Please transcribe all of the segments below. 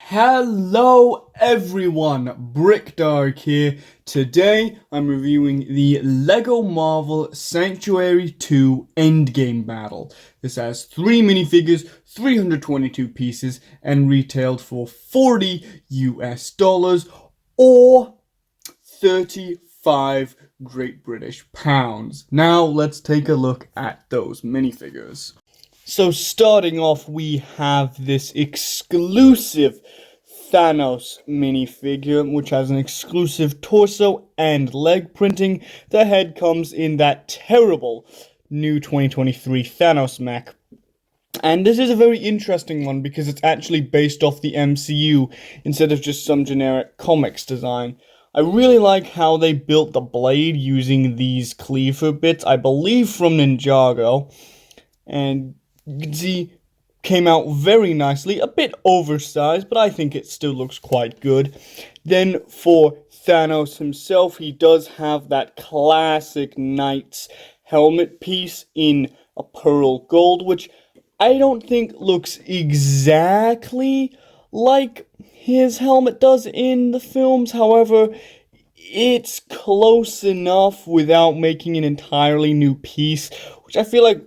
Hello everyone, Brickdark here. Today I'm reviewing the LEGO Marvel Sanctuary 2 Endgame battle. This has 3 minifigures, 322 pieces, and retailed for $40 US or 35 Great British pounds. Now let's take a look at those minifigures. So starting off, we have this exclusive Thanos minifigure, which has an exclusive torso and leg printing. The head comes in that terrible new 2023 Thanos mech. And this is a very interesting one because it's actually based off the MCU instead of just some generic comics design. I really like how they built the blade using these cleaver bits, I believe from Ninjago. And you can see came out very nicely, a bit oversized, but I think it still looks quite good. Then for Thanos himself, he does have that classic Knight's helmet piece in a pearl gold, which I don't think looks exactly like his helmet does in the films. However, it's close enough without making an entirely new piece, which I feel like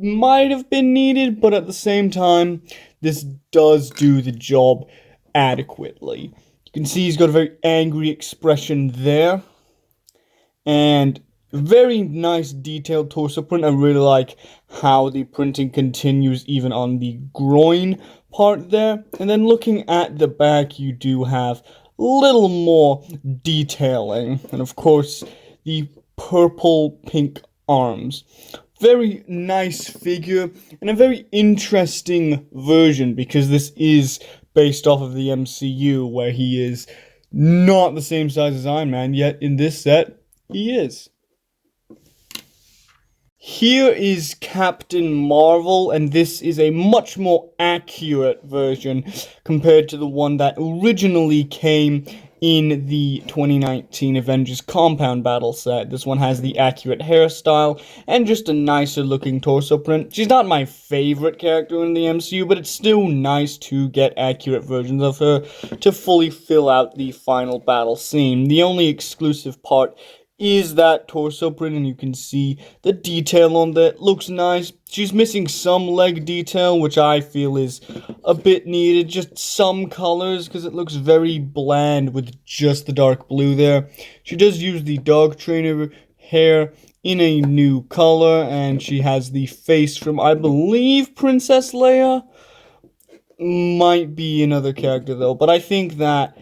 might have been needed, but at the same time, this does do the job adequately. You can see he's got a very angry expression there, and very nice detailed torso print. I really like how the printing continues even on the groin part there. And then looking at the back, you do have a little more detailing, and of course, the purple-pink arms. Very nice figure, and a very interesting version, because this is based off of the MCU, where he is not the same size as Iron Man, yet in this set, he is. Here is Captain Marvel, and this is a much more accurate version compared to the one that originally came in the 2019 Avengers Compound Battle set. This one has the accurate hairstyle and just a nicer looking torso print. She's not my favorite character in the MCU, but it's still nice to get accurate versions of her to fully fill out the final battle scene. The only exclusive part is that torso print, and you can see the detail on that looks nice. She's missing some leg detail, which I feel is a bit needed, just some colors, because it looks very bland with just the dark blue there. She does use the dog trainer hair in a new color, and she has the face from, I believe, Princess Leia. Might be another character though, but I think that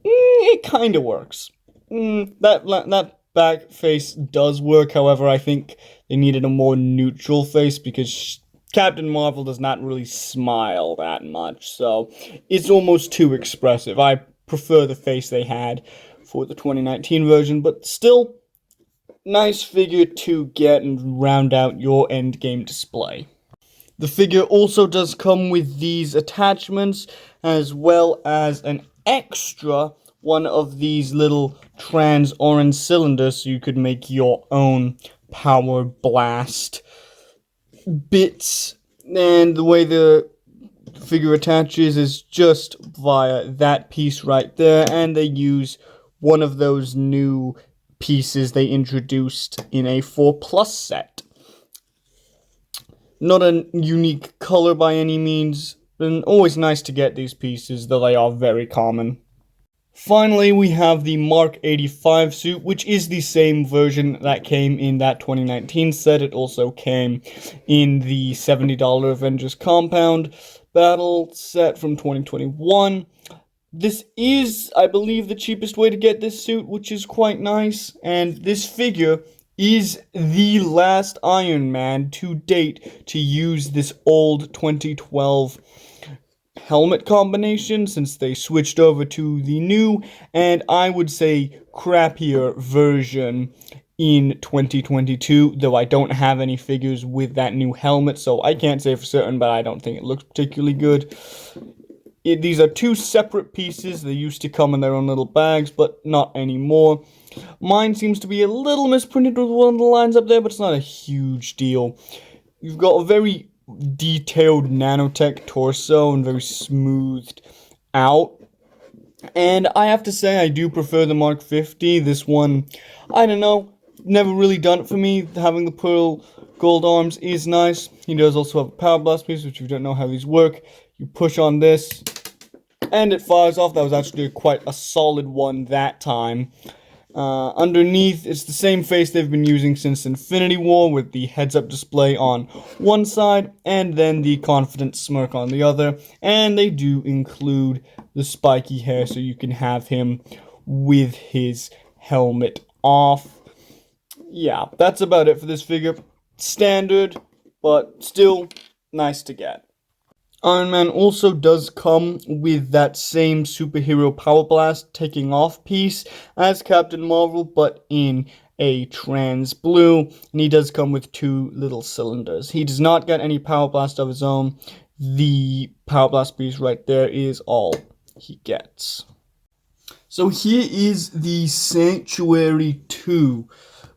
it kind of works. That back face does work, however, I think they needed a more neutral face, because Captain Marvel does not really smile that much, so it's almost too expressive. I prefer the face they had for the 2019 version, but still, nice figure to get and round out your Endgame display. The figure also does come with these attachments, as well as an extra one of these little trans orange cylinders, so you could make your own power blast bits. And the way the figure attaches is just via that piece right there, and they use one of those new pieces they introduced in a 4+ set. Not a unique color by any means, and always nice to get these pieces, though they are very common. Finally, we have the Mark 85 suit, which is the same version that came in that 2019 set. It also came in the $70 Avengers Compound Battle set from 2021. This is, I believe, the cheapest way to get this suit, which is quite nice. And this figure is the last Iron Man to date to use this old 2012 helmet combination, since they switched over to the new, and I would say crappier version in 2022, though I don't have any figures with that new helmet, so I can't say for certain, but I don't think it looks particularly good. These are two separate pieces. They used to come in their own little bags, but not anymore. Mine seems to be a little misprinted with one of the lines up there, but it's not a huge deal. You've got a very detailed nanotech torso and very smoothed out. And I have to say, I do prefer the Mark 50. This one, I don't know, never really done it for me. Having the pearl gold arms is nice. He does also have a power blast piece, which if you don't know how these work, you push on this, and it fires off. That was actually quite a solid one that time. Underneath, it's the same face they've been using since Infinity War, with the heads-up display on one side and then the confident smirk on the other. And they do include the spiky hair, so you can have him with his helmet off. Yeah, that's about it for this figure. Standard, but still nice to get. Iron Man also does come with that same superhero power blast taking off piece as Captain Marvel, but in a trans blue, and he does come with 2 little cylinders. He does not get any power blast of his own. The power blast piece right there is all he gets. So here is the Sanctuary 2,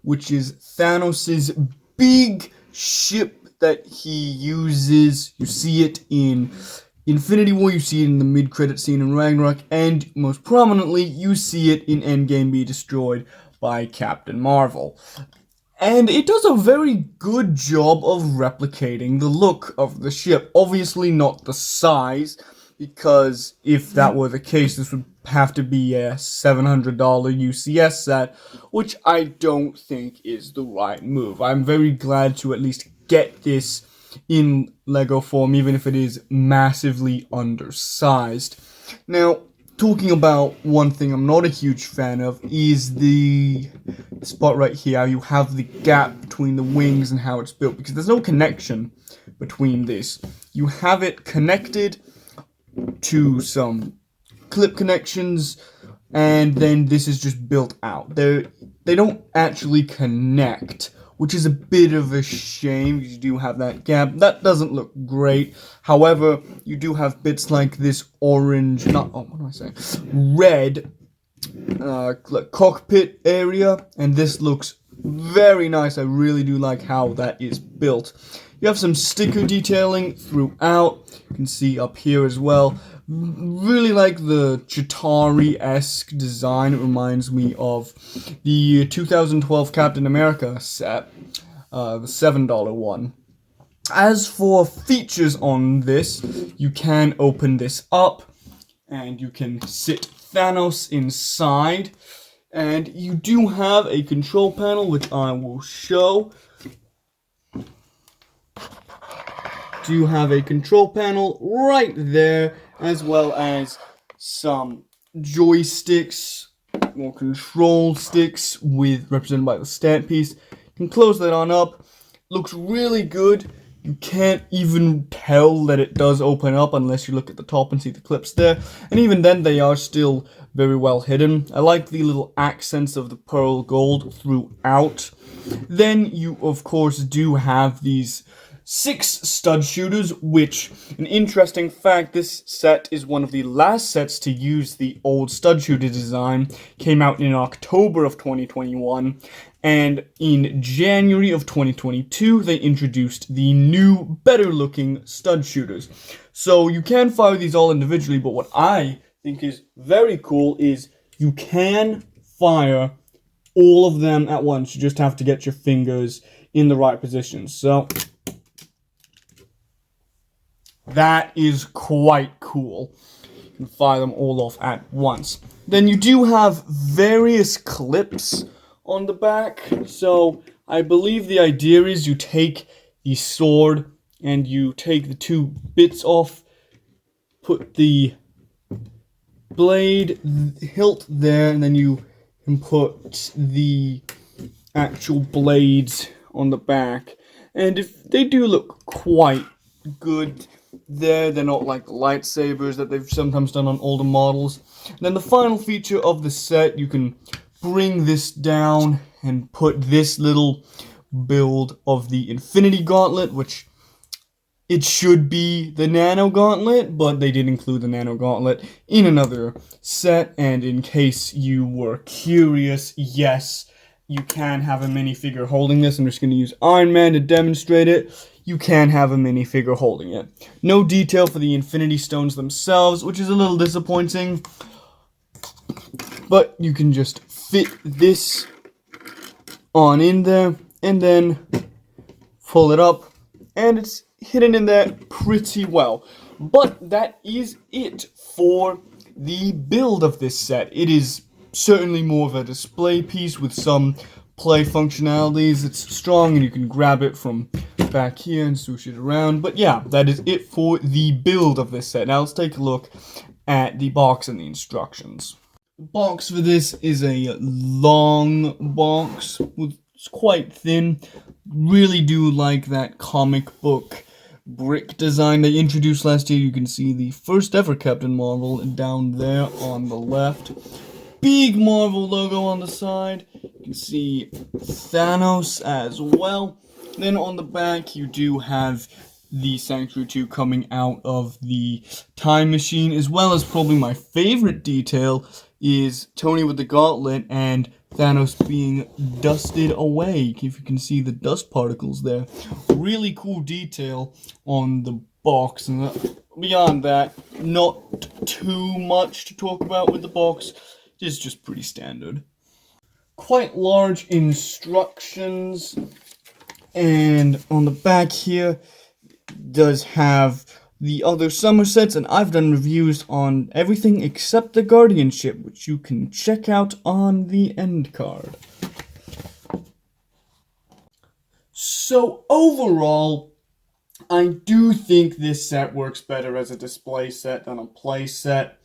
which is Thanos' big ship that he uses. You see it in Infinity War, you see it in the mid-credit scene in Ragnarok, and most prominently, you see it in Endgame be destroyed by Captain Marvel. And it does a very good job of replicating the look of the ship. Obviously not the size, because if that were the case, this would have to be a $700 UCS set, which I don't think is the right move. I'm very glad to at least get this in Lego form, even if it is massively undersized. Now, talking about one thing I'm not a huge fan of is the spot right here. You have the gap between the wings and how it's built, because there's no connection between this. You have it connected to some clip connections, and then this is just built out. They don't actually connect, which is a bit of a shame. You do have that gap. That doesn't look great. However, you do have bits like this orange, red cockpit area, and this looks very nice. I really do like how that is built. You have some sticker detailing throughout. You can see up here as well. Really like the Chitauri-esque design. It reminds me of the 2012 Captain America set, the $7 one. As for features on this, you can open this up, and you can sit Thanos inside. And you do have a control panel, which I will show. You have a control panel right there, as well as some joysticks or control sticks represented by the stand piece. You can close that on up. Looks really good. You can't even tell that it does open up unless you look at the top and see the clips there. And even then, they are still very well hidden. I like the little accents of the pearl gold throughout. Then you, of course, do have these 6 stud shooters, which, an interesting fact, this set is one of the last sets to use the old stud shooter design. Came out in October of 2021, and in January of 2022, they introduced the new, better-looking stud shooters. So you can fire these all individually, but what I think is very cool is you can fire all of them at once. You just have to get your fingers in the right positions. So that is quite cool. You can fire them all off at once. Then you do have various clips on the back. So I believe the idea is you take the sword and you take the 2 bits off, put the blade hilt there, and then you can put the actual blades on the back. And if they do look quite good there, they're not like the lightsabers that they've sometimes done on older models. And then the final feature of the set, you can bring this down and put this little build of the Infinity Gauntlet, which it should be the Nano Gauntlet, but they did include the Nano Gauntlet in another set. And in case you were curious, yes, you can have a minifigure holding this. I'm just going to use Iron Man to demonstrate it. you can have a minifigure holding it. No detail for the Infinity Stones themselves, which is a little disappointing. But you can just fit this on in there, and then pull it up, and it's hidden in there pretty well. But that is it for the build of this set. It is certainly more of a display piece with some play functionalities. It's strong and you can grab it from back here and swoosh it around. But yeah, that is it for the build of this set. Now let's take a look at the box and the instructions. The box for this is a long box with it's quite thin. Really do like that comic book brick design they introduced last year. You can see the first ever Captain Marvel down there on the left. Big Marvel logo on the side. You can see Thanos as well. Then on the back you do have the Sanctuary 2 coming out of the time machine, as well as probably my favorite detail is Tony with the gauntlet and Thanos being dusted away. If you can see the dust particles there. Really cool detail on the box. And beyond that, not too much to talk about with the box. It's just pretty standard. Quite large instructions. And on the back here does have the other summer sets, and I've done reviews on everything except the Guardianship, which you can check out on the end card. So overall, I do think this set works better as a display set than a play set.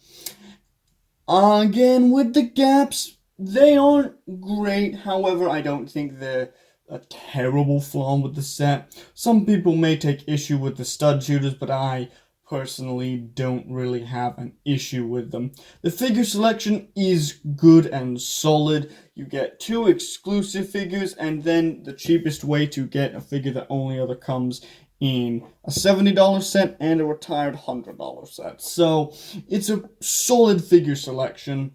Again, with the gaps, they aren't great. However, I don't think they're a terrible flaw with the set. Some people may take issue with the stud shooters, but I personally don't really have an issue with them. The figure selection is good and solid. You get 2 exclusive figures, and then the cheapest way to get a figure that only ever comes in a $70 set and a retired $100 set. So it's a solid figure selection.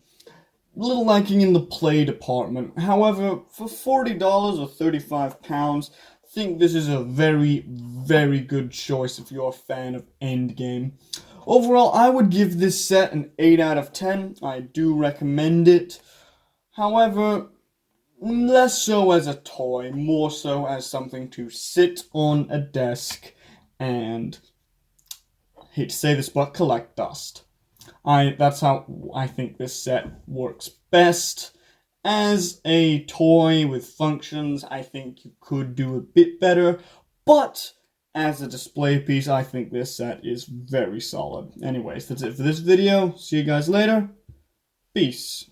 A little lacking in the play department. However, for $40 or £35, I think this is a very, very good choice if you're a fan of Endgame. Overall, I would give this set an 8 out of 10. I do recommend it. However, less so as a toy, more so as something to sit on a desk and, I hate to say this, but collect dust. That's how I think this set works best. As a toy with functions, I think you could do a bit better, but as a display piece, I think this set is very solid. Anyways, that's it for this video. See you guys later. Peace.